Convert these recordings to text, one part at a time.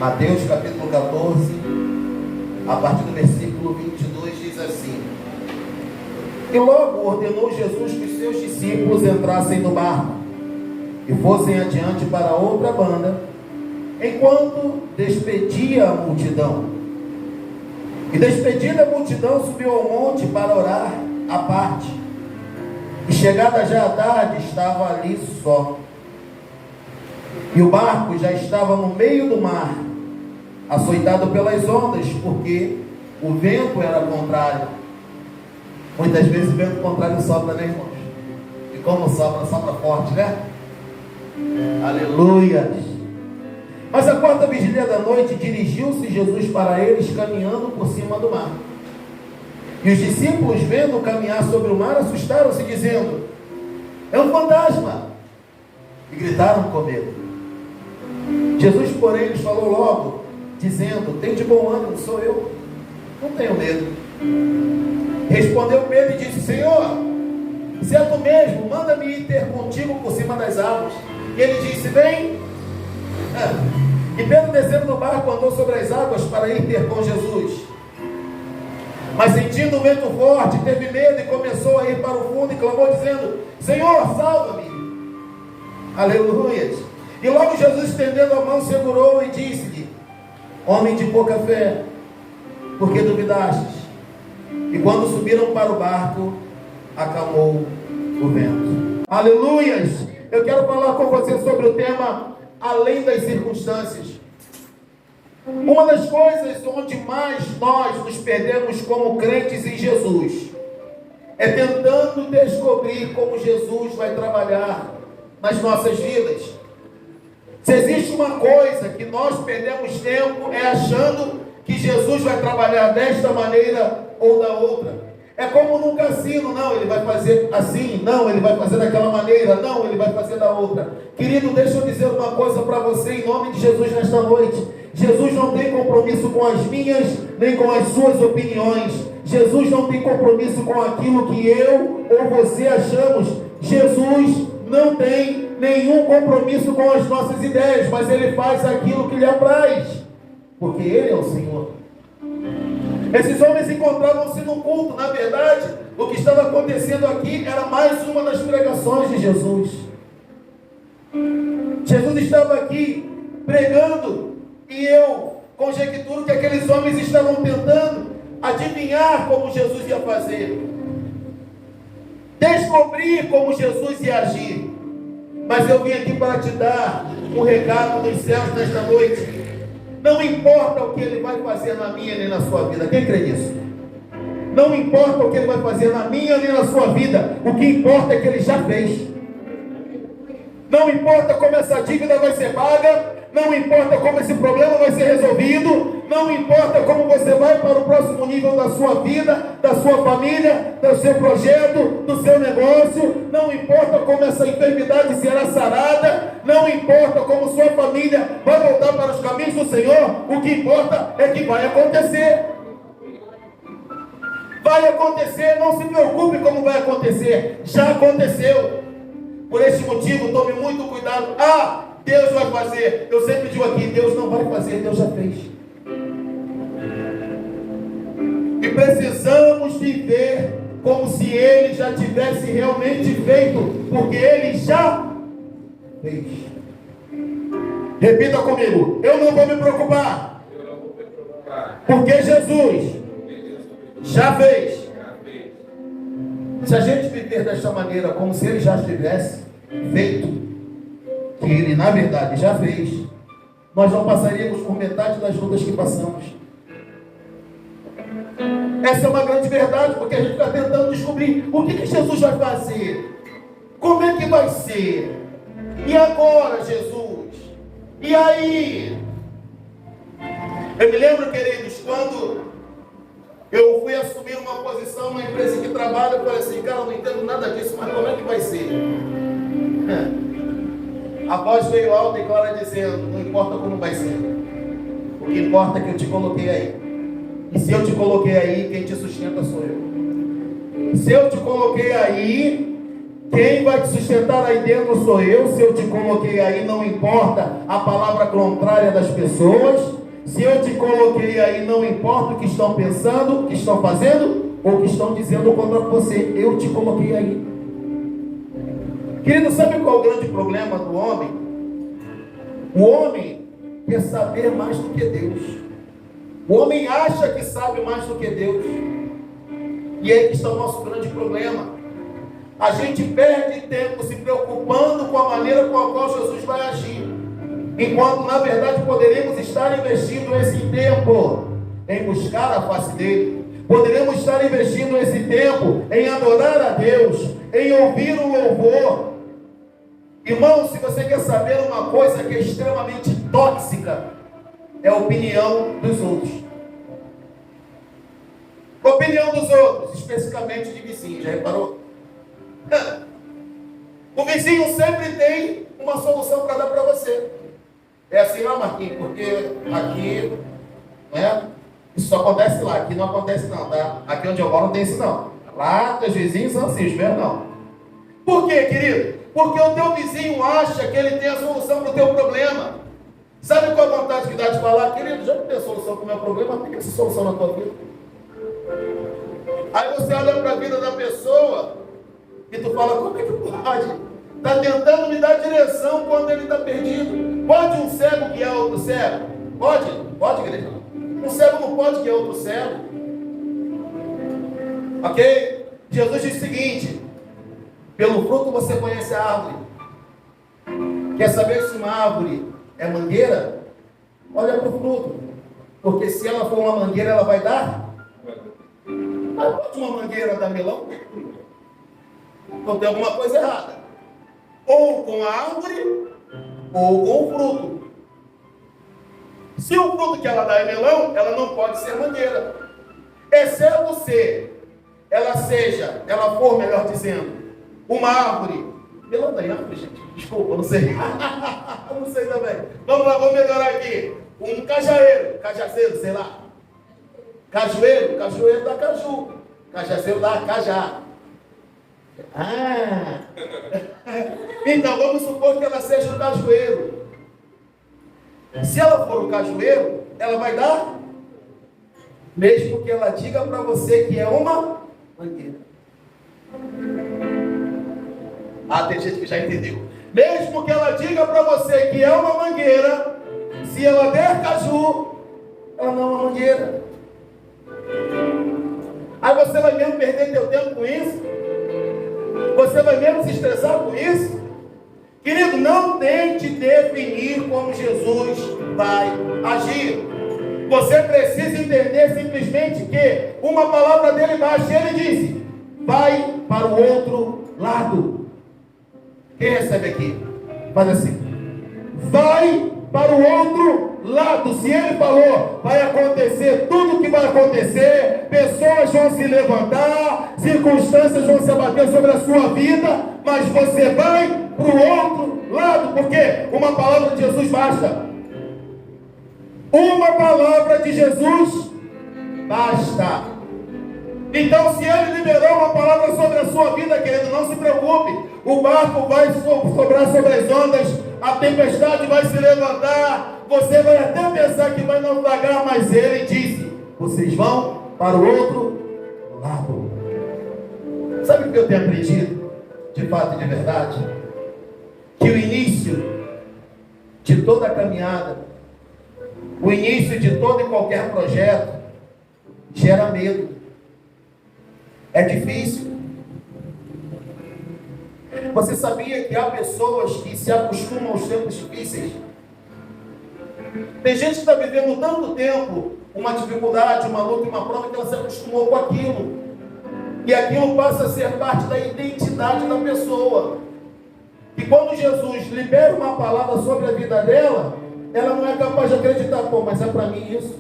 Mateus capítulo 14, a partir do versículo 22, diz assim: E logo ordenou Jesus que os seus discípulos entrassem no barco e fossem adiante para outra banda, enquanto despedia a multidão. E despedida a multidão, subiu ao monte para orar à parte. E chegada já a tarde, estava ali só. E o barco já estava no meio do mar, açoitado pelas ondas, porque o vento era contrário. Muitas vezes o vento contrário sopra, né, irmãos? E como sopra, sopra forte, né? Aleluia! Mas a quarta vigília da noite, dirigiu-se Jesus para eles, caminhando por cima do mar. E os discípulos, vendo caminhar sobre o mar, assustaram-se, dizendo: É um fantasma! E gritaram com medo. Jesus, porém, lhes falou logo, dizendo: Tende bom ânimo, sou eu, não tenho medo. Respondeu Pedro e disse: Senhor, se é tu mesmo, manda-me ir ter contigo por cima das águas. E ele disse: Vem. E Pedro, descendo do barco, andou sobre as águas para ir ter com Jesus. Mas sentindo o vento forte, teve medo e começou a ir para o fundo e clamou dizendo: Senhor, salva-me. Aleluia. E logo Jesus, estendendo a mão, segurou e disse-lhe: Homem de pouca fé, por que duvidastes? E quando subiram para o barco, acalmou o vento. Aleluias! Eu quero falar com você sobre o tema além das circunstâncias. Uma das coisas onde mais nós nos perdemos como crentes em Jesus é tentando descobrir como Jesus vai trabalhar nas nossas vidas. Se existe uma coisa que nós perdemos tempo é achando que Jesus vai trabalhar desta maneira ou da outra. É como num cassino: não, ele vai fazer assim, não, ele vai fazer daquela maneira, não, ele vai fazer da outra. Querido, deixa eu dizer uma coisa para você em nome de Jesus nesta noite. Jesus não tem compromisso com as minhas, nem com as suas opiniões. Jesus não tem compromisso com aquilo que eu ou você achamos. Jesus não tem nenhum compromisso com as nossas ideias, mas Ele faz aquilo que lhe apraz, porque Ele é o Senhor. Esses homens encontravam-se no culto. Na verdade, o que estava acontecendo aqui era mais uma das pregações de Jesus. Jesus estava aqui pregando, e eu conjecturo que aqueles homens estavam tentando adivinhar como Jesus ia fazer, descobrir como Jesus ia agir. Mas eu vim aqui para te dar um recado dos céus nesta noite. Não importa o que Ele vai fazer na minha nem na sua vida. Quem crê nisso? Não importa o que Ele vai fazer na minha nem na sua vida. O que importa é que Ele já fez. Não importa como essa dívida vai ser paga. Não importa como esse problema vai ser resolvido. Não importa como você vai para o próximo nível da sua vida, da sua família, do seu projeto, do seu negócio. Não importa como essa enfermidade será sarada. Não importa como sua família vai voltar para os caminhos do Senhor. O que importa é que vai acontecer. Vai acontecer, não se preocupe como vai acontecer. Já aconteceu. Por este motivo, tome muito cuidado. Deus vai fazer. Eu sempre digo aqui: Deus não vai fazer, Deus já fez. E precisamos viver como se Ele já tivesse realmente feito, porque Ele já fez. Repita comigo: eu não vou me preocupar, porque Jesus já fez. Se a gente viver desta maneira, como se Ele já tivesse feito, que Ele na verdade já fez, nós não passaríamos por metade das lutas que passamos. Essa é uma grande verdade, porque a gente está tentando descobrir o que Jesus vai fazer, como é que vai ser, e agora, Jesus, e aí? Eu me lembro, queridos, quando eu fui assumir uma posição na empresa que trabalho, eu falei assim: cara, eu não entendo nada disso, mas como é que vai ser? A voz veio alta e clara dizendo: não importa como vai ser, o que importa é que eu te coloquei aí. E se eu te coloquei aí, quem te sustenta sou eu. Se eu te coloquei aí, Quem vai te sustentar aí dentro sou eu. Se eu te coloquei aí, não importa a palavra contrária das pessoas. Se eu te coloquei aí, não importa o que estão pensando, o que estão fazendo, ou o que estão dizendo contra você. Eu te coloquei aí. Querido, sabe qual é o grande problema do homem? O homem quer saber mais do que Deus. O homem acha que sabe mais do que Deus. E é aí que está o nosso grande problema. A gente perde tempo se preocupando com a maneira com a qual Jesus vai agir, enquanto na verdade poderíamos estar investindo esse tempo em buscar a face dele. Poderíamos estar investindo esse tempo em adorar a Deus, em ouvir o louvor. Irmão, se você quer saber uma coisa que é extremamente tóxica, é a opinião dos outros. Opinião dos outros, especificamente de vizinhos, já reparou? O vizinho sempre tem uma solução para dar para você. É assim lá, Marquinhos, porque aqui, né, isso só acontece lá, aqui não acontece não, tá? Aqui onde eu moro não tem isso não. Lá, teus vizinhos são assim, os meus não. Por quê, querido? Porque o teu vizinho acha que ele tem a solução para o teu problema. Sabe qual a vontade que dá de falar? Querido, já não tem a solução para o meu problema, tem essa solução na tua vida. Aí você olha para a vida da pessoa e tu fala, como é que pode? Está tentando me dar direção quando ele está perdido. Pode um cego guiar outro cego? Pode? Pode, igreja? Um cego não pode guiar outro cego. Ok? Jesus diz o seguinte: pelo fruto você conhece a árvore. Quer saber se uma árvore é mangueira? Olha para o fruto. Porque se ela for uma mangueira, ela vai dar? Mas pode uma mangueira dar melão? Então tem alguma coisa errada. Ou com a árvore, ou com o fruto. Se o fruto que ela dá é melão, ela não pode ser mangueira. Exceto se ela for, melhor dizendo, uma árvore. Melão tem árvore, gente? Desculpa, eu não sei. Eu não sei também. Vamos lá, vamos melhorar aqui. Um cajazeiro, sei lá. Cajueiro dá caju. Cajazeiro dá cajá. Então vamos supor que ela seja o cajueiro. Se ela for o cajueiro, ela vai dar, mesmo que ela diga para você que é uma mangueira. Tem gente que já entendeu. Mesmo que ela diga para você que é uma mangueira, se ela der caju, ela não é uma mangueira. Aí você vai mesmo perder teu tempo com isso? Você vai mesmo se estressar com isso? Querido, não tente definir como Jesus vai agir. Você precisa entender simplesmente que uma palavra dele basta. Ele disse: vai para o outro lado. Quem recebe aqui? Faz assim: vai para o outro lado. Se ele falou, vai acontecer tudo o que vai acontecer. Pessoas vão se levantar, circunstâncias vão se abater sobre a sua vida, mas você vai para o outro lado, porque uma palavra de Jesus basta. Uma palavra de Jesus basta. Então, se ele liberou uma palavra sobre a sua vida, querido, não se preocupe. O barco vai sobrar sobre as ondas, a tempestade vai se levantar, você vai até pensar que vai naufragar, mas ele disse: vocês vão para o outro lado. Sabe o que eu tenho aprendido, de fato e de verdade? Que o início de toda a caminhada, o início de todo e qualquer projeto, gera medo. É difícil. Você sabia que há pessoas que se acostumam aos tempos difíceis? Tem gente que está vivendo tanto tempo uma dificuldade, uma luta, uma prova, que ela se acostumou com aquilo. E aquilo passa a ser parte da identidade da pessoa. E quando Jesus libera uma palavra sobre a vida dela, ela não é capaz de acreditar: pô, mas é para mim isso?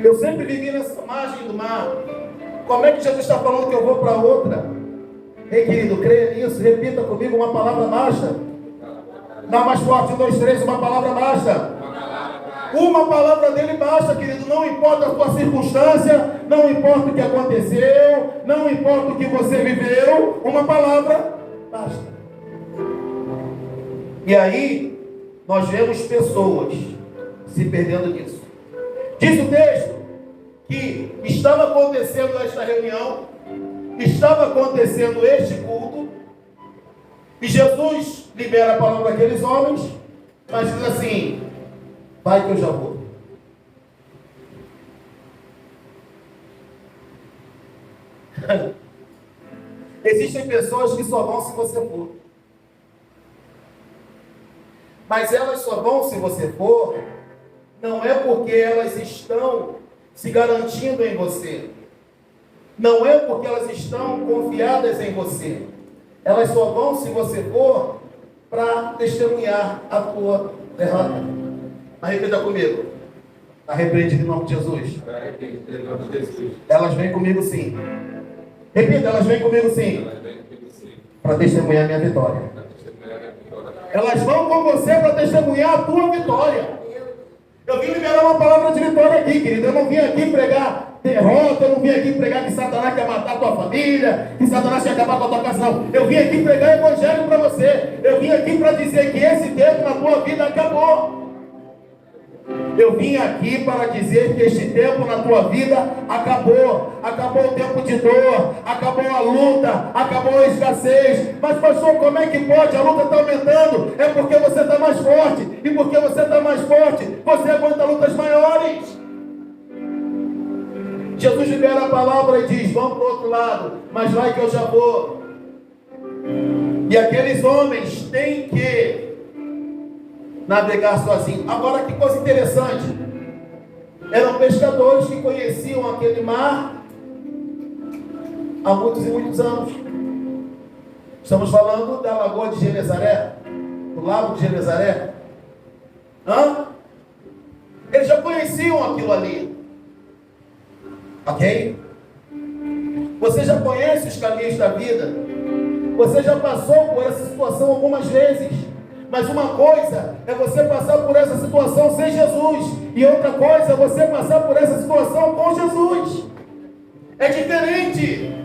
Eu sempre vivi nessa margem do mar. Como é que Jesus está falando que eu vou para outra? Ei, querido, creia nisso, repita comigo: uma palavra basta. Dá mais forte, 1, 2, 3, uma palavra basta. Uma palavra dele basta, querido. Não importa a tua circunstância, não importa o que aconteceu, não importa o que você viveu, uma palavra basta. E aí, nós vemos pessoas se perdendo nisso. Diz o texto que estava acontecendo esta reunião, estava acontecendo este culto, e Jesus libera a palavra àqueles homens, mas diz assim: vai que eu já vou. Existem pessoas que só vão se você for. Mas elas só vão se você for, não é porque elas estão se garantindo em você. Não é porque elas estão confiadas em você. Elas só vão se você for para testemunhar a tua derrota. Repita comigo. Está repreendido em nome de Jesus. Elas vêm comigo sim. Repita, elas vêm comigo sim. Para testemunhar a minha vitória. Elas vão com você para testemunhar a tua vitória. Eu vim liberar uma palavra de vitória aqui, querido. Eu não vim aqui pregar derrota, eu não vim aqui pregar que Satanás quer matar a tua família, que Satanás quer acabar com a tua casa, não. Eu vim aqui pregar o evangelho para você. Eu vim aqui para dizer que esse tempo na tua vida acabou. Eu vim aqui para dizer que este tempo na tua vida acabou. Acabou o tempo de dor, acabou a luta, acabou a escassez. Mas pastor, como é que pode? A luta está aumentando. É porque você está mais forte. E porque você está mais forte, você aguenta lutas maiores. Jesus libera a palavra e diz: vamos para o outro lado, mas vai que eu já vou. E aqueles homens têm que navegar sozinho. Agora, que coisa interessante, eram pescadores que conheciam aquele mar há muitos e muitos anos. Estamos falando da lagoa de Genezaré, do lago de Genezaré. Eles já conheciam aquilo ali, ok? Você já conhece os caminhos da vida, você já passou por essa situação algumas vezes. Mas uma coisa é você passar por essa situação sem Jesus, e outra coisa é você passar por essa situação com Jesus. É diferente.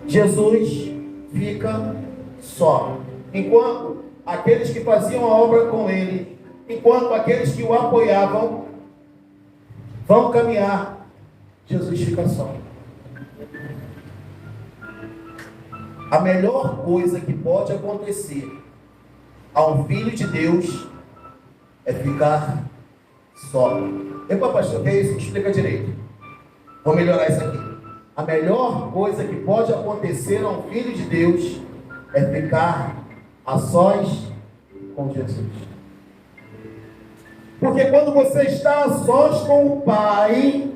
Jesus fica só, enquanto aqueles que faziam a obra com ele, enquanto aqueles que o apoiavam vão caminhar, Jesus fica só. A melhor coisa que pode acontecer a um filho de Deus é ficar só. Epa, pastor, o que é isso? Me explica direito. Vou melhorar isso aqui. A melhor coisa que pode acontecer a um filho de Deus é ficar a sós com Jesus. Porque quando você está a sós com o Pai,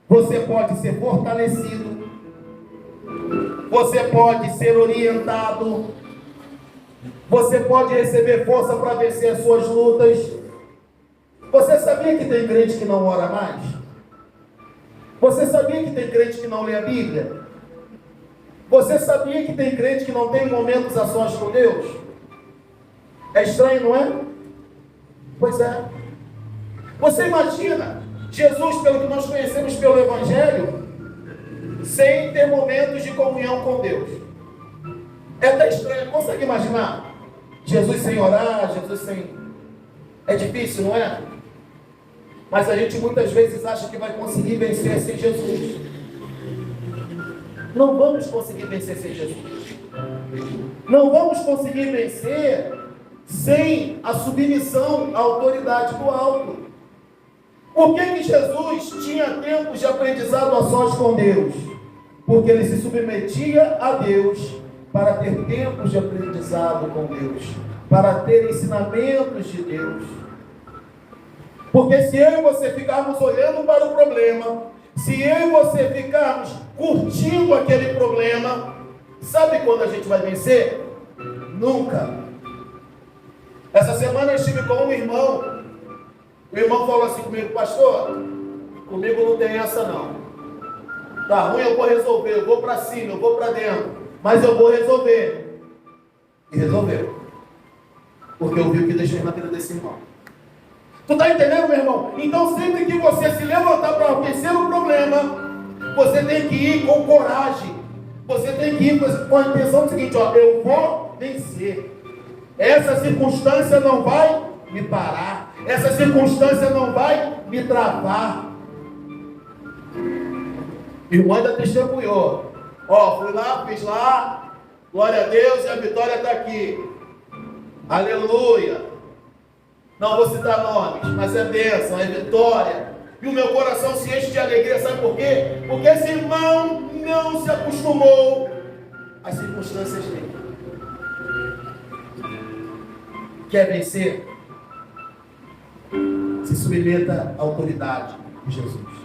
você pode ser fortalecido, você pode ser orientado, você pode receber força para vencer as suas lutas. Você sabia que tem crente que não ora mais? Você sabia que tem crente que não lê a Bíblia? Você sabia que tem crente que não tem momentos a sós com Deus? É estranho, não é? Pois é. Você imagina Jesus, pelo que nós conhecemos pelo Evangelho, sem ter momentos de comunhão com Deus? É até estranho. Consegue imaginar Jesus sem orar, Jesus sem... É difícil, não é? Mas a gente muitas vezes acha que vai conseguir vencer sem Jesus. Não vamos conseguir vencer sem Jesus. Não vamos conseguir vencer sem a submissão à autoridade do alto. Por que Jesus tinha tempos de aprendizado a sós com Deus? Porque ele se submetia a Deus para ter tempos de aprendizado com Deus, para ter ensinamentos de Deus. Porque se eu e você ficarmos olhando para o problema, se eu e você ficarmos curtindo aquele problema, sabe quando a gente vai vencer? Nunca. Essa semana eu estive com um irmão. O irmão falou assim comigo: pastor, comigo não tem essa não. Tá ruim, eu vou resolver, eu vou para cima, eu vou para dentro, mas eu vou resolver. E resolveu. porque eu vi o que Deus fez na vida desse irmão. Tu está entendendo, meu irmão? Então, sempre que você se levantar para vencer o problema, você tem que ir com coragem. Você tem que ir com a intenção do seguinte, ó, eu vou vencer. Essa circunstância não vai me parar. Essa circunstância não vai me travar. Irmão ainda testemunhou. Ó, fui lá, fiz lá, glória a Deus, e a vitória está aqui. Aleluia. Não vou citar nomes, mas é bênção, é vitória. E o meu coração se enche de alegria, sabe por quê? Porque esse irmão não se acostumou às circunstâncias dele. Quer vencer? Se submeta à autoridade de Jesus.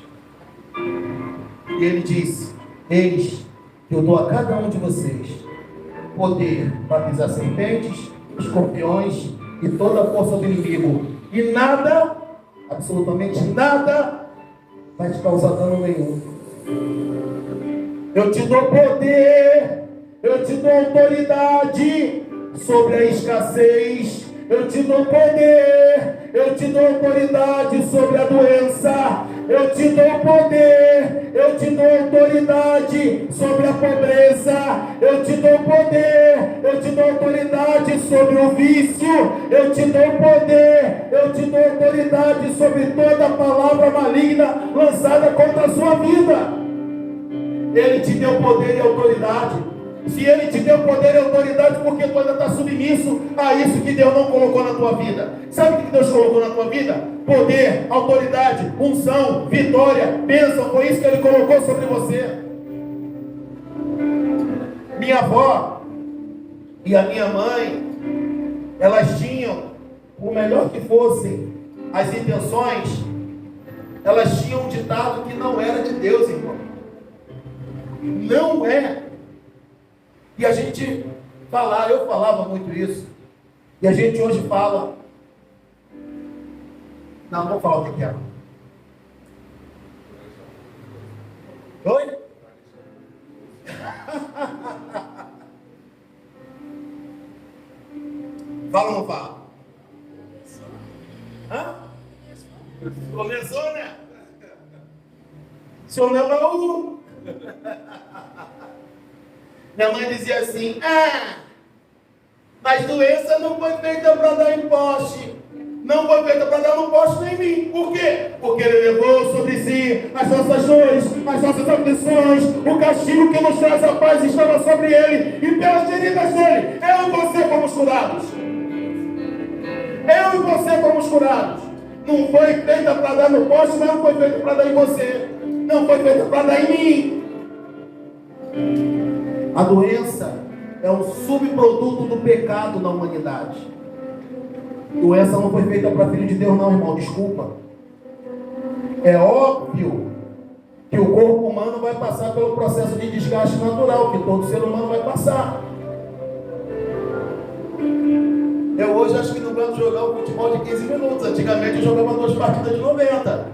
E ele disse: eis que eu dou a cada um de vocês poder para pisar serpentes, escorpiões e toda a força do inimigo, e nada, absolutamente nada, vai te causar dano nenhum. Eu te dou poder, eu te dou autoridade sobre a escassez, eu te dou poder, eu te dou autoridade sobre a doença, eu te dou poder, eu te dou autoridade sobre a pobreza, eu te dou poder, eu te dou autoridade sobre o vício, eu te dou poder, eu te dou autoridade sobre toda palavra maligna lançada contra a sua vida. Ele te deu poder e autoridade. Se ele te deu poder e autoridade, porque tu ainda está submisso a isso que Deus não colocou na tua vida. Sabe o que Deus colocou na tua vida? Poder, autoridade, unção, vitória, bênção. Foi isso que ele colocou sobre você. Minha avó e a minha mãe, elas tinham, por melhor que fossem as intenções, elas tinham um ditado que não era de Deus, irmão. Não é. E a gente falar, eu falava muito isso, e a gente hoje fala, não vou falar o que é. Oi? Fala ou não fala? Hã? Começou, né? Seu não. Minha mãe dizia assim: mas doença não foi feita para dar em poste. Não foi feita para dar no poste nem em mim. Por quê? Porque ele levou sobre si as nossas dores, as nossas aflições, o castigo que nos traz a paz estava sobre ele, e pelas feridas dele, eu e você fomos curados. Eu e você fomos curados. Não foi feita para dar no poste, mas não foi feita para dar em você. Não foi feita para dar em mim. A doença é um subproduto do pecado na humanidade. Doença não foi feita para filho de Deus, não, irmão, desculpa. É óbvio que o corpo humano vai passar pelo processo de desgaste natural, que todo ser humano vai passar. Eu hoje acho que não aguento jogar um futebol de 15 minutos. Antigamente eu jogava 2 partidas de 90.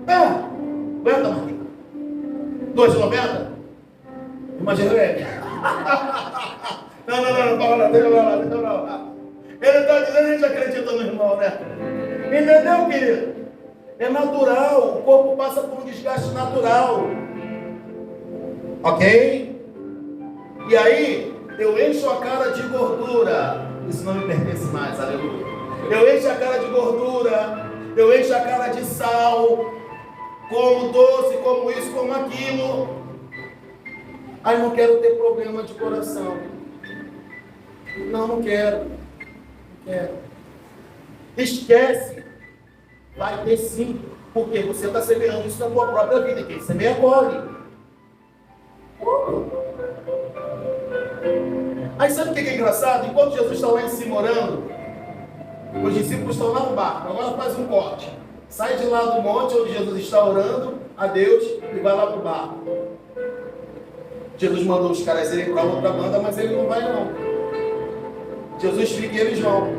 Aguenta, Marquinhos? 2 de 90? Imagina ele. Não, deixa eu lá. Ele está dizendo, a gente acredita no irmão, né? Entendeu, querido? É natural, o corpo passa por um desgaste natural. Ok? E aí, eu encho a cara de gordura. Isso não me pertence mais, aleluia. Eu encho a cara de gordura, eu encho a cara de sal, como doce, como isso, como aquilo. Aí não quero ter problema de coração. Não quero. Esquece. Vai ter sim. Porque você está semeando isso na tua própria vida. Quem semeia, colhe. Aí sabe o que é engraçado? Enquanto Jesus está lá em cima orando, os discípulos estão lá no barco. Agora faz um corte. Sai de lá do monte onde Jesus está orando a Deus e vai lá para o barco. Jesus mandou os caras irem para outra banda, mas ele não vai não. Jesus fica e eles vão.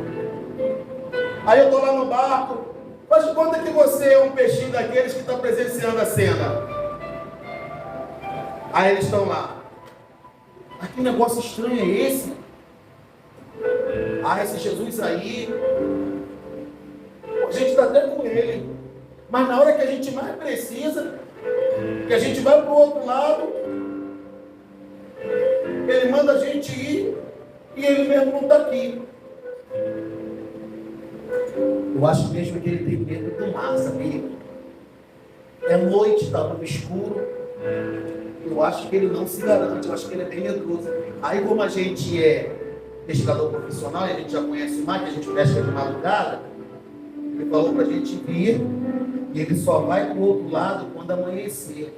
Aí eu estou lá no barco. Faz de conta que você é um peixinho daqueles que está presenciando a cena. Aí eles estão lá. Mas que negócio estranho é esse? Ah, esse Jesus aí, a gente está até com ele, mas na hora que a gente mais precisa, que a gente vai para o outro lado, ele manda a gente ir e ele mesmo não está aqui. Eu acho mesmo que ele tem medo do mar, sabia? É noite, está no escuro. Eu acho que ele não se garante, eu acho que ele é bem medroso. Aí, como a gente é pescador profissional e a gente já conhece o mar, que a gente pesca de madrugada, ele falou para a gente vir e ele só vai para o outro lado quando amanhecer.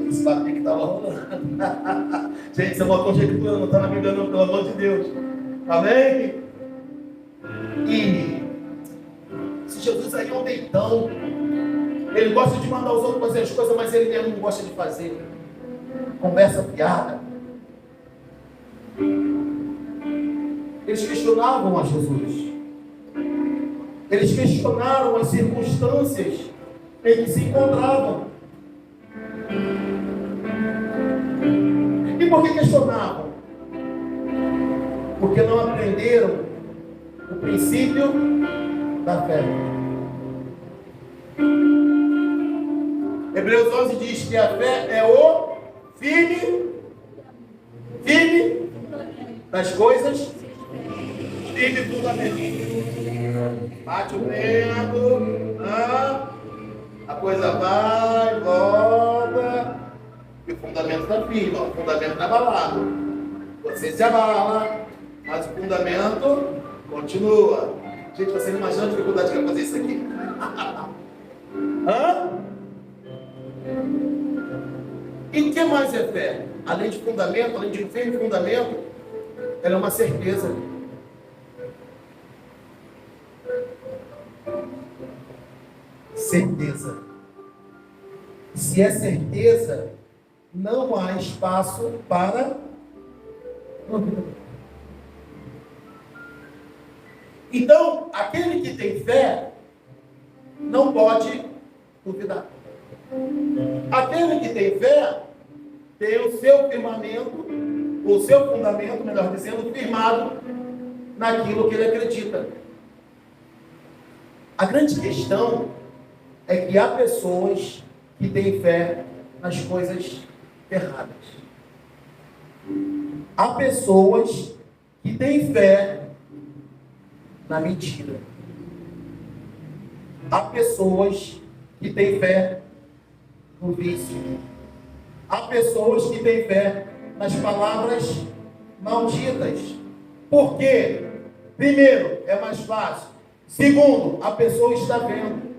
Esse papo que estava rolando. Gente, isso é uma conjectura, não está na Bíblia não, pelo amor de Deus. Amém? E se Jesus aí é um deitão, ele gosta de mandar os outros fazer as coisas, mas ele mesmo não gosta de fazer. Conversa fiada. Eles questionavam a Jesus. Eles questionaram as circunstâncias em que se encontravam. E por que questionavam? Porque não aprenderam o princípio da fé. Hebreus 11 diz que a fé é o firme das coisas, firme fundamento. Bate o vento, a coisa vai, volta, e o fundamento está firme, o fundamento está abalado. Você se abala, mas o fundamento continua. Gente, você não imagina a dificuldade que é fazer isso aqui. E o que mais é fé? Além de fundamento, além de um firme fundamento, ela é uma certeza. Certeza. Se é certeza, não há espaço para dúvida. Então, aquele que tem fé não pode duvidar. Aquele que tem fé tem o seu firmamento, o seu fundamento, melhor dizendo, firmado naquilo que ele acredita. A grande questão é que há pessoas que têm fé nas coisas erradas. Há pessoas que têm fé na mentira. Há pessoas que têm fé no vício. Há pessoas que têm fé nas palavras malditas. Por quê? Primeiro, é mais fácil. Segundo, a pessoa está vendo.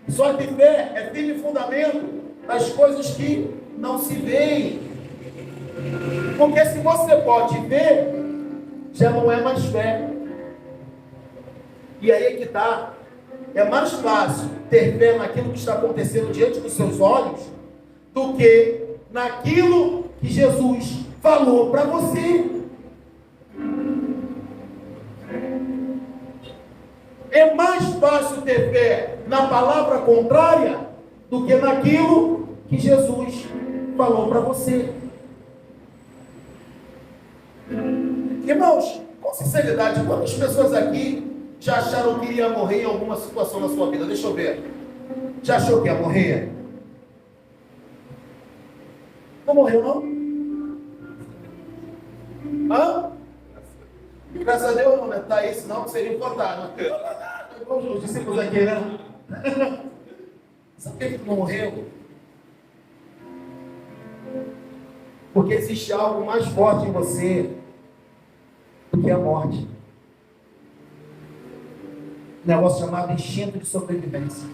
Só que fé é firme fundamento das coisas que não se veem. Porque se você pode ver, já não é mais fé. E aí é que está. É mais fácil ter fé naquilo que está acontecendo diante dos seus olhos do que naquilo que Jesus falou para você. É mais fácil ter fé na palavra contrária do que naquilo que Jesus falou para você. Irmãos, com sinceridade, quantas pessoas aqui já acharam que iria morrer em alguma situação na sua vida? Deixa eu ver. Já achou que ia morrer? Não morreu, não? Graças a Deus não, né? Tá aí, senão seria fantasma. Os discípulos aqui, né? Sabe por que não morreu? Porque existe algo mais forte em você do que a morte. Um negócio chamado instinto de sobrevivência.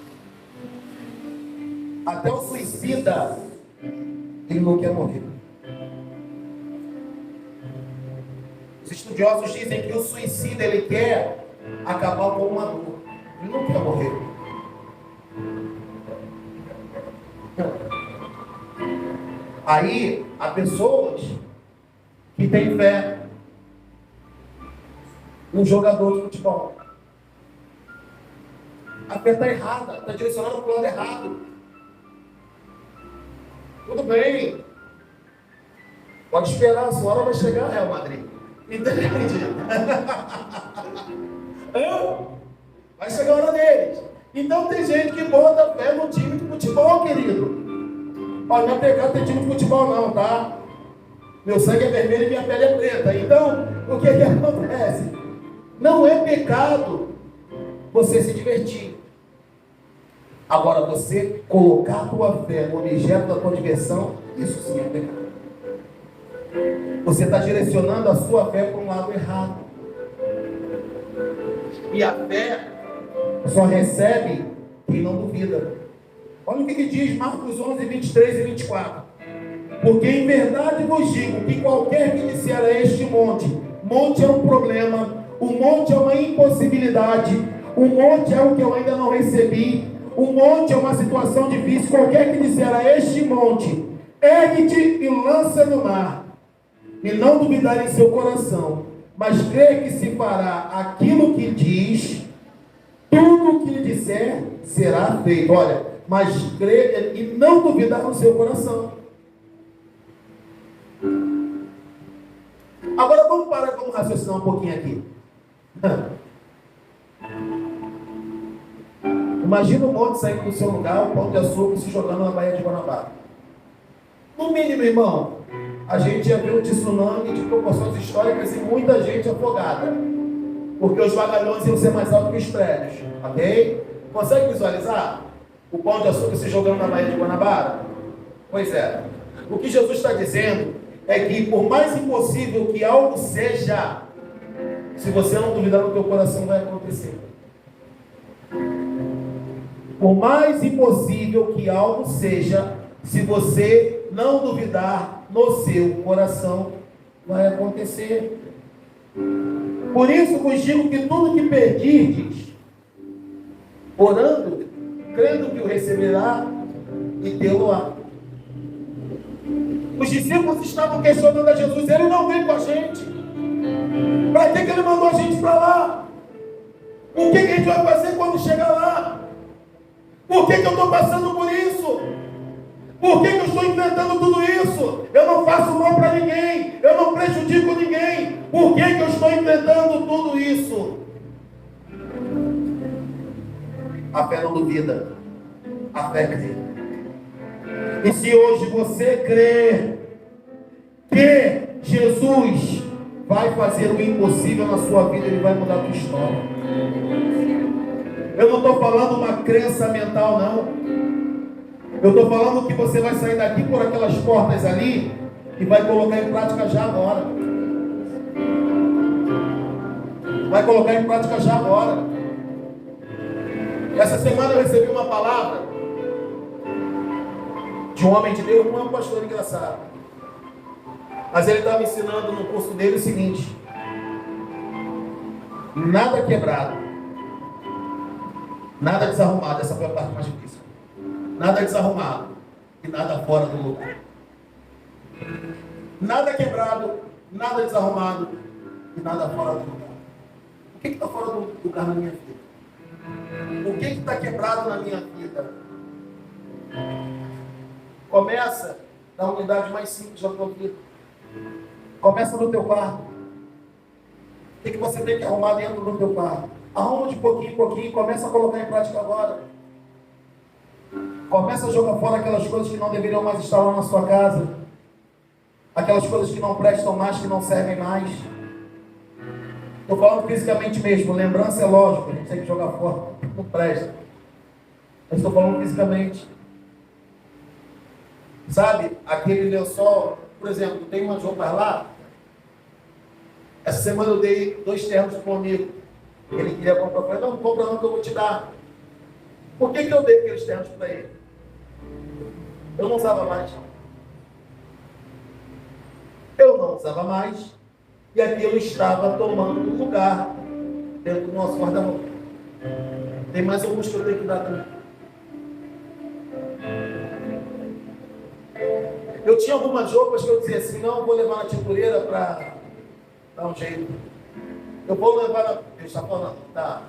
Até o suicida, ele não quer morrer. Os estudiosos dizem que o suicida, ele quer acabar com uma dor. Ele não quer morrer. Aí, há pessoas que têm fé num jogador de futebol. A fé está errada, está direcionada para o lado errado. Tudo bem. Pode esperar, a sua hora vai chegar, Real Madrid. Entende? Vai chegar a hora deles. Então tem gente que bota fé no time de futebol, querido. Olha, não é pecado ter time de futebol não, tá? Meu sangue é vermelho e minha pele é preta. Então, o que acontece? Não é pecado você se divertir. Agora, você colocar a tua fé no objeto da tua diversão, isso sim é pecado. Você está direcionando a sua fé para um lado errado. E a fé só recebe quem não duvida. Olha o que diz Marcos 11, 23 e 24. Porque em verdade vos digo que qualquer que disser a este monte, monte é um problema, o monte é uma impossibilidade, o monte é o que eu ainda não recebi, o monte é uma situação difícil, qualquer que disser a este monte, ergue-te e lança no mar, e não duvidar em seu coração, mas crer que se fará aquilo que diz, tudo o que lhe disser será feito. Olha, mas crer e não duvidar no seu coração. Agora vamos parar, vamos raciocinar um pouquinho aqui. Imagina um monte saindo do seu lugar, um pão de açúcar se jogando na Baía de Guanabara. No mínimo, irmão, a gente já viu um tsunami de proporções históricas e muita gente afogada. Porque os vagalhões iam ser mais altos que os prédios. Ok? Consegue visualizar o pão de açúcar se jogando na Baía de Guanabara? Pois é. O que Jesus está dizendo é que por mais impossível que algo seja, se você não duvidar no teu coração, vai acontecer. Por mais impossível que algo seja, se você não duvidar no seu coração, vai acontecer. Por isso vos digo que tudo que pedirdes, orando, crendo que o receberá e tê-lo-á. Os discípulos estavam questionando a Jesus, ele não veio com a gente. Para que ele mandou a gente para lá? O que a gente vai fazer quando chegar lá? Por que eu estou passando por isso? Por que eu estou enfrentando tudo isso? Eu não faço mal para ninguém, eu não prejudico ninguém. Por que eu estou enfrentando tudo isso? A fé não duvida, a fé crê. E se hoje você crê que Jesus vai fazer o impossível na sua vida, Ele vai mudar a tua história. Eu não estou falando uma crença mental, não. Eu estou falando que você vai sair daqui por aquelas portas ali e vai colocar em prática já agora. Vai colocar em prática já agora. Essa semana eu recebi uma palavra de um homem de Deus, não é um pastor engraçado, mas ele estava ensinando no curso dele o seguinte: nada quebrado, nada desarrumado. Essa foi a parte mais difícil. Nada desarrumado e nada fora do lugar. Nada quebrado, nada desarrumado e nada fora do lugar. O que está fora do lugar na minha vida? O que está quebrado na minha vida? Começa da unidade mais simples da tua vida. Começa no teu quarto. O que você tem que arrumar dentro do teu quarto? Arruma de pouquinho em pouquinho e começa a colocar em prática agora. Começa a jogar fora aquelas coisas que não deveriam mais estar lá na sua casa. Aquelas coisas que não prestam mais, que não servem mais. Estou falando fisicamente mesmo. Lembrança é lógico, a gente tem que jogar fora. Não presta. Eu estou falando fisicamente. Sabe, aquele lençol, por exemplo, tem umas roupas lá. Essa semana eu dei 2 ternos para um amigo. Ele queria comprar. Eu falei, não compra não que eu vou te dar. Por que eu dei aqueles ternos para ele? Eu não usava mais. Eu não usava mais. E aquilo estava tomando lugar dentro do nosso guarda-roupa. Tem mais alguns que eu tenho que dar também. Eu tinha algumas roupas que eu dizia assim, não, eu vou levar na tintureira para dar um jeito. Eu vou levar na... Deus está falando, não tá?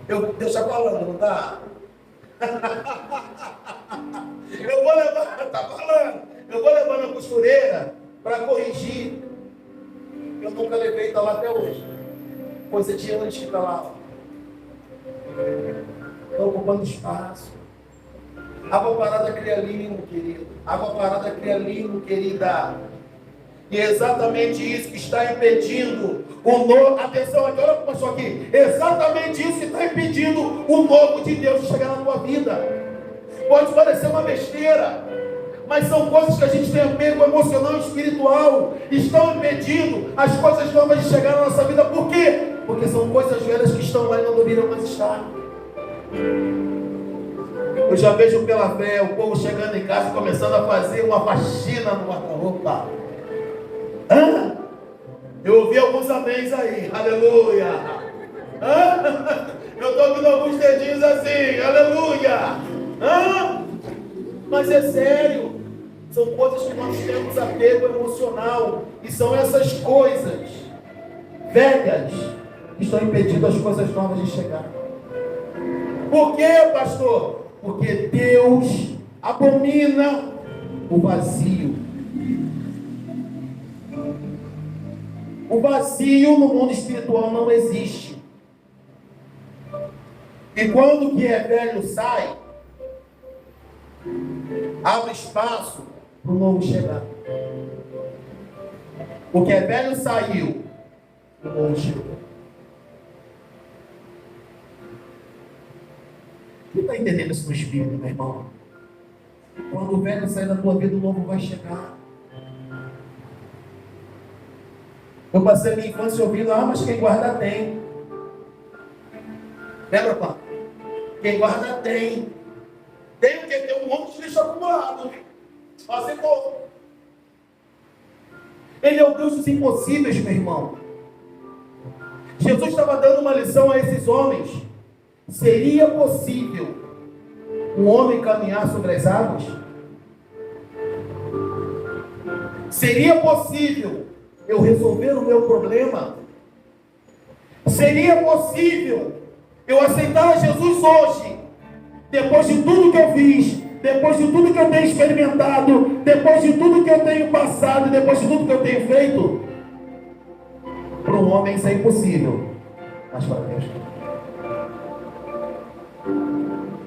Deus está falando, não tá? Eu vou levar, tá falando. Eu vou levar na costureira para corrigir. Eu nunca levei, está lá até hoje. Coisa de anos que está lá. Está ocupando espaço. Água parada cria limo, querido. Água parada cria limo, querida. E é exatamente isso que está impedindo o novo. Atenção aqui, olha para o aqui. Exatamente isso que está impedindo o novo de Deus de chegar na tua vida. Pode parecer uma besteira, mas são coisas que a gente tem apego emocional e espiritual. Estão impedindo as coisas novas de chegar na nossa vida. Por quê? Porque são coisas velhas que estão lá e não deveriam mais estar. Eu já vejo pela fé o povo chegando em casa e começando a fazer uma faxina no guarda-roupa. Eu ouvi alguns améns aí, aleluia. Eu estou ouvindo alguns dedinhos assim, aleluia. Mas é sério, são coisas que nós temos apego emocional, e são essas coisas velhas que estão impedindo as coisas novas de chegar. Por quê, pastor? Porque Deus abomina o vazio. O vazio no mundo espiritual não existe. E quando o que é velho sai, abre espaço para o novo chegar. O que é velho saiu, o novo chegou. Você está entendendo isso no espírito, meu irmão? Quando o velho sair da tua vida, o novo vai chegar. Eu passei a minha infância ouvindo, mas quem guarda tem. Lembra, pai? Quem guarda tem. Tem o quê? Tem um monte de lixo acumulado. Assim como. Ele é o Deus dos impossíveis, meu irmão. Jesus estava dando uma lição a esses homens. Seria possível um homem caminhar sobre as águas? Seria possível eu resolver o meu problema? Seria possível eu aceitar Jesus hoje, depois de tudo que eu fiz, depois de tudo que eu tenho experimentado, depois de tudo que eu tenho passado, depois de tudo que eu tenho feito? Para um homem isso é impossível, mas para Deus.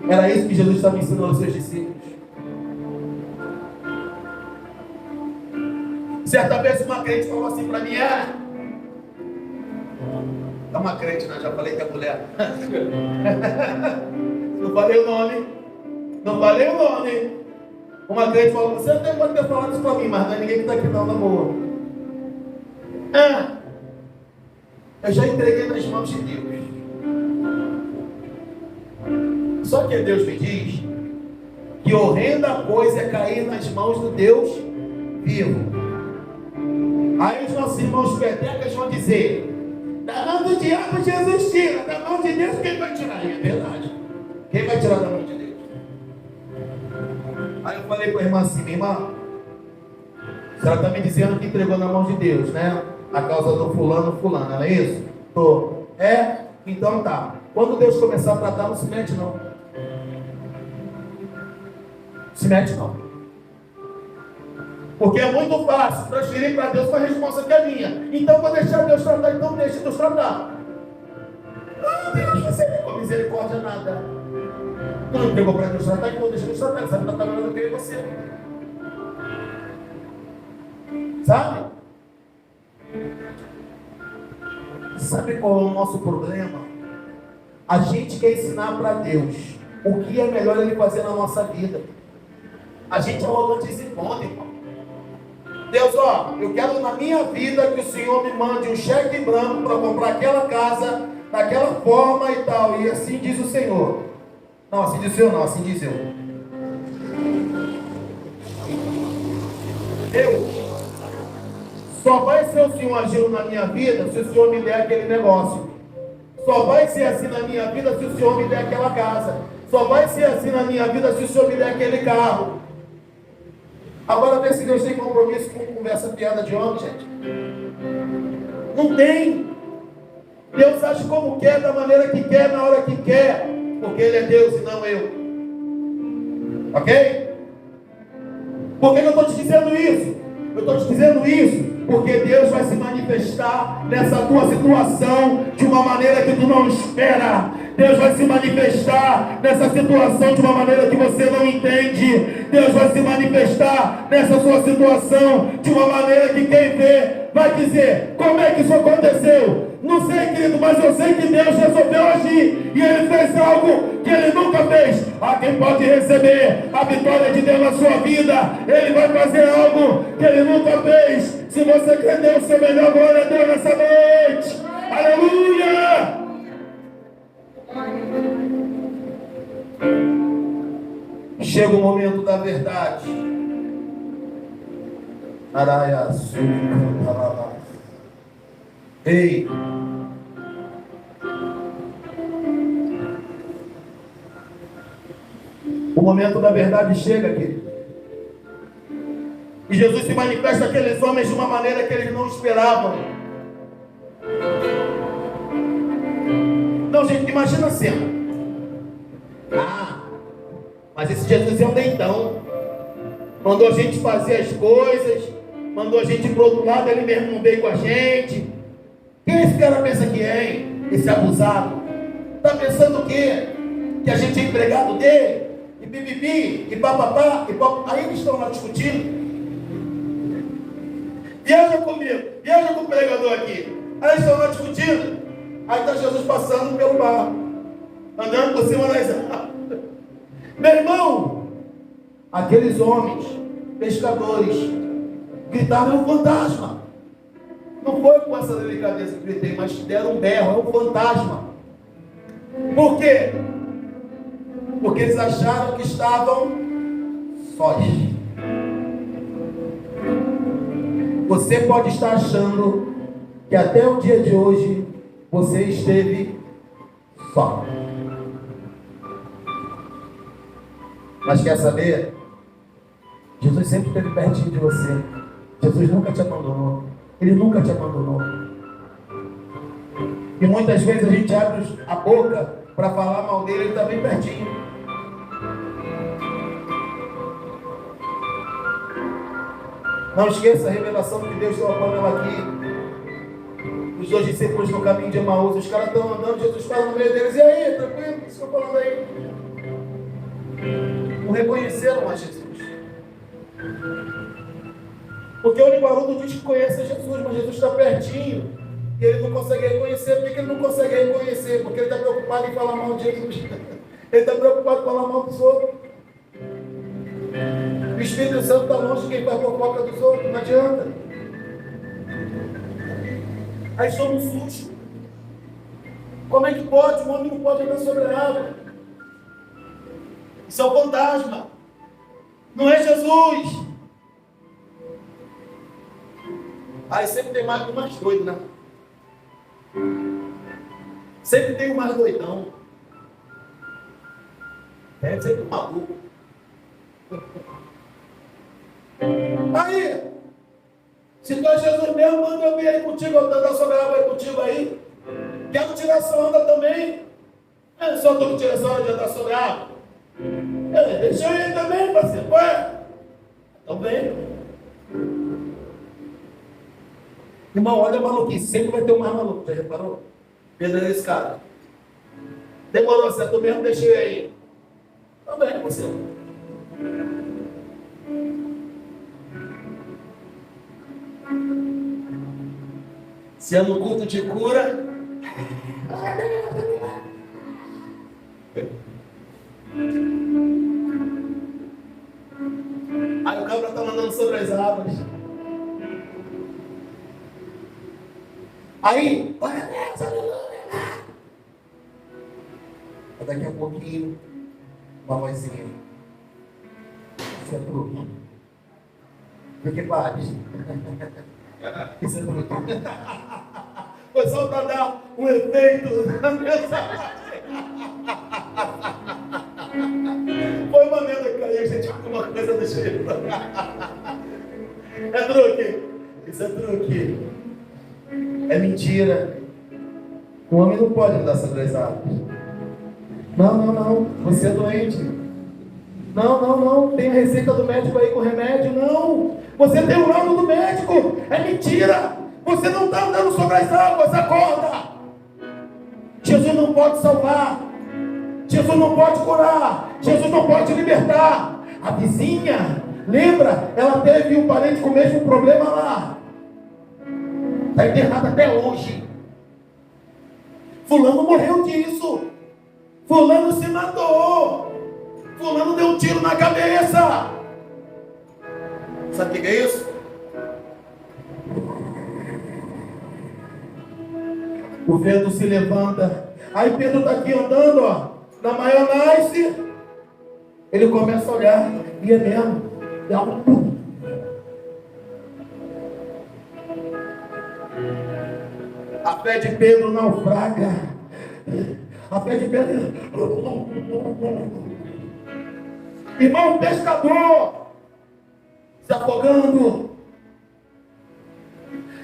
Era isso que Jesus estava ensinando aos seus discípulos. Certa vez uma crente falou assim para mim: é uma crente, né? Já falei que é mulher. Não falei o nome. Não falei o nome. Uma crente falou: você até pode ter falado isso para mim, mas não é ninguém que está aqui não, na boa. Eu já entreguei nas mãos de Deus. Só que Deus me diz que horrenda coisa é cair nas mãos do Deus vivo. Aí os nossos irmãos petecas vão dizer: da mão do diabo Jesus tira, da mão de Deus quem vai tirar? E é verdade. Quem vai tirar da mão de Deus? Aí eu falei para a irmã assim: minha irmã, você está me dizendo que entregou na mão de Deus, né? A causa do fulano, não é isso? Tô. É? Então tá. Quando Deus começar a tratar, não se mete não. Se mete não. Porque é muito fácil transferir para Deus uma resposta que é minha. Então vou deixar Deus tratar, então deixa Deus tratar. Deus, misericórdia nada. Tu não pegou para Deus tratar, então deixa Deus tratar. Ele sabe tratar melhor do que eu e você. Sabe? Sabe qual é o nosso problema? A gente quer ensinar para Deus o que é melhor Ele fazer na nossa vida. A gente é arrogante e ponto, irmão. Deus, eu quero na minha vida que o Senhor me mande um cheque branco para comprar aquela casa, daquela forma e tal. E assim diz o Senhor. Não, assim diz o Senhor não, assim diz eu. Só vai ser o Senhor agindo na minha vida se o Senhor me der aquele negócio. Só vai ser assim na minha vida se o Senhor me der aquela casa. Só vai ser assim na minha vida se o Senhor me der aquele carro. Agora vê se Deus tem compromisso com conversa piada de homem, gente. Não tem. Deus age como quer, da maneira que quer, na hora que quer. Porque Ele é Deus e não eu. Ok? Por que eu estou te dizendo isso? Eu estou te dizendo isso porque Deus vai se manifestar nessa tua situação de uma maneira que tu não espera. Deus vai se manifestar nessa situação de uma maneira que você não entende. Deus vai se manifestar nessa sua situação de uma maneira que quem vê vai dizer: como é que isso aconteceu? Não sei, querido, mas eu sei que Deus resolveu agir e Ele fez algo que Ele nunca fez. A quem pode receber a vitória de Deus na sua vida, Ele vai fazer algo que Ele nunca fez. Se você quer Deus, seu melhor, glória a Deus nessa noite. Aleluia! Chega o momento da verdade. Araia, ei, o momento da verdade chega, querido. E Jesus se manifesta àqueles homens de uma maneira que eles não esperavam. Não, gente, imagina a cena. Mas esse Jesus é um deitão. Mandou a gente fazer as coisas, mandou a gente ir para o outro lado, ele mesmo não veio com a gente. Quem esse cara pensa que é, hein? Esse abusado. Está pensando o quê? Que a gente é empregado dele? E bibibi, e papapá, e papapá. Aí eles estão lá discutindo. Viaja comigo, viaja com o pregador aqui. Aí eles estão lá discutindo. Aí está Jesus passando pelo bar, andando por cima das árvores. Meu irmão, aqueles homens, pescadores, gritaram: é um fantasma. Não foi com essa delicadeza que gritei, mas deram um berro: é um fantasma. Por quê? Porque eles acharam que estavam sós. Você pode estar achando que até o dia de hoje você esteve só. Mas quer saber? Jesus sempre esteve pertinho de você. Jesus nunca te abandonou. Ele nunca te abandonou. E muitas vezes a gente abre a boca para falar mal dele, ele está bem pertinho. Não esqueça a revelação que Deus deu a Pamela aqui. Os dois discípulos no caminho de Emaús, os caras estão andando, Jesus fala no meio deles: e aí, tranquilo? O que vocês estão falando aí? Não reconheceram a Jesus. Porque o linguarudo diz que conhece Jesus, mas Jesus está pertinho e ele não consegue reconhecer. Por que ele não consegue reconhecer? Porque ele está preocupado em falar mal de Jesus. Ele está preocupado em falar mal dos outros. O Espírito Santo está longe de quem faz fofoca dos outros, não adianta. Aí toma um susto. Como é que pode? Um homem não pode andar sobre a água. Isso é um fantasma. Não é Jesus. Aí sempre tem mais doido, né? Sempre tem o mais doidão. É sempre um maluco. Aí, se tu é Jesus mesmo, manda eu vir aí contigo, eu andar sobre a água aí contigo aí. Quero tirar essa onda também. É só tu que tira essa onda de andar sobre a água. Deixa eu ir também, parceiro. Ué? Também. Irmão, olha a maluquice. Sempre vai ter um mais maluco. Já reparou? Pedro esse cara. Demorou, você tu mesmo, deixa eu ir aí. Também, parceiro. Se é no culto de cura, aí o cabra está andando sobre as árvores. Aí, olha Deus, aleluia. Daqui a pouquinho, uma vozinha. Isso é truque. Porque paz. Isso é truque. Foi só para dar um efeito na mensagem. Foi uma merda que caiu, gente, alguma coisa do jeito. É truque. Isso é truque. É mentira. O homem não pode andar sobre as águas. Não. Você é doente. Não, não, não. Tem a receita do médico aí com remédio. Não. Você tem o laudo do médico. É mentira. Você não está andando sobre as águas. Acorda. Jesus não pode salvar. Jesus não pode curar. Jesus não pode libertar. A vizinha, lembra? Ela teve um parente com o mesmo problema lá. Está enterrada até hoje. Fulano morreu disso. Fulano se matou. Fulano deu um tiro na cabeça. Sabe o que é isso? O vento se levanta. Aí Pedro está aqui andando, ó, na maionese. Ele começa a olhar. E é mesmo. Dá um... A fé de Pedro naufraga. A fé de Pedro... Irmão pescador se afogando.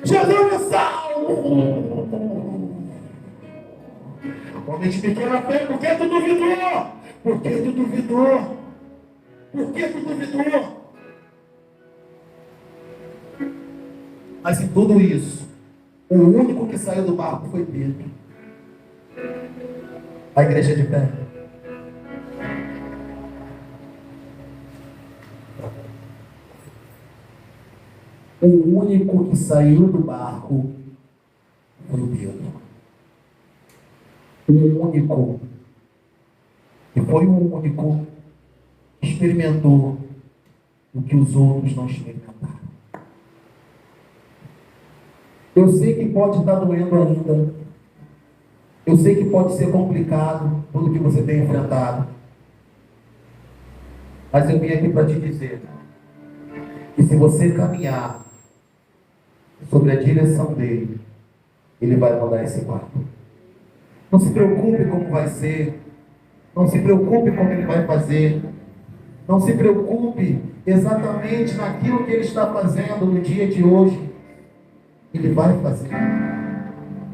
Jesus me salva. Homem de pequena fé, por que tu duvidou? Por que tu duvidou? Por que tu duvidou? Mas em tudo isso, o único que saiu do barco foi Pedro. A igreja de pé. O único que saiu do barco foi o Pedro. O único. E foi o único que experimentou o que os outros não experimentaram. Eu sei que pode estar doendo ainda. Eu sei que pode ser complicado tudo que você tem enfrentado. Mas eu vim aqui para te dizer que se você caminhar sobre a direção dele, ele vai mudar esse barco. Não se preocupe como vai ser. Não se preocupe como ele vai fazer. Não se preocupe exatamente naquilo que ele está fazendo no dia de hoje. Ele vai fazer.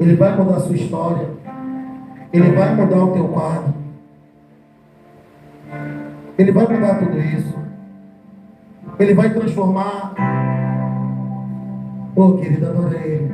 Ele vai mudar a sua história. Ele vai mudar o teu quadro. Ele vai mudar tudo isso. Ele vai transformar. Oh, querida, adora ele.